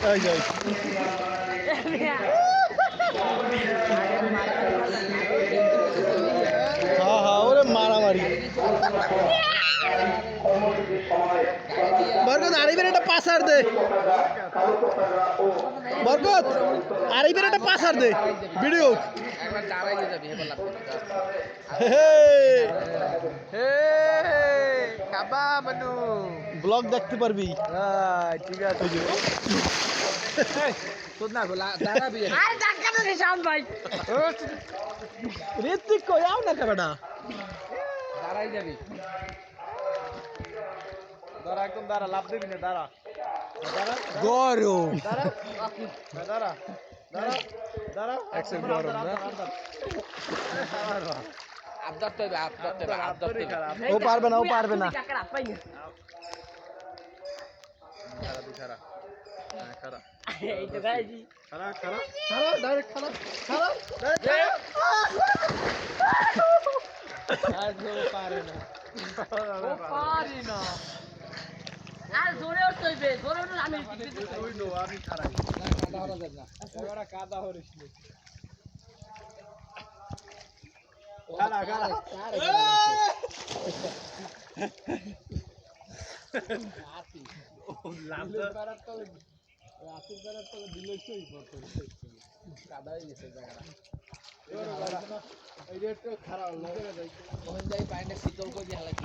এই যাই হ্যাঁ হ্যাঁ ওরে মারামারি বরকত আরিবের একটা পাসার দে বরকত আরিবের একটা পাসার দে ভিডিও একবার দাঁড়াই যাবি হেবার লাগবে হে কাবা মানু ব্লগ দেখতে পারবি ঠিক আছে তোর না দাঁড়াবি আরে ধাক্কা তো নিশান ভাই ঋত্বিক কই আও না কেডা দাঁড়াই যাবি দাঁড়া একদম দাঁড়া লাভ দিবি না দাঁড়া গরম দাঁড়া দাঁড়া দাঁড়া দাঁড়া এক্সেল গরম না আবদার তো আবদার ও পারবে না ও পারবে না টাকা পাই না খারা খারা এই তো গাইজি খারা খারা খারা ডাইরেক্ট খারা খারা আর পারে না ও পারি না আর জোরে উঠতে জোরে উঠলে আমি ওই নো আমি খারাই কাদা হরা যাবে না এবারে কাদা হরিস নি খারা খারা ও লাম্বা পারার তলে রাতের পারার তলে দিলে সই করতে কাদা হয়ে গেছে জায়গাটা এই রেট তো খারাপ হলো কোন যাই পাইনে শীতল করে হালা কি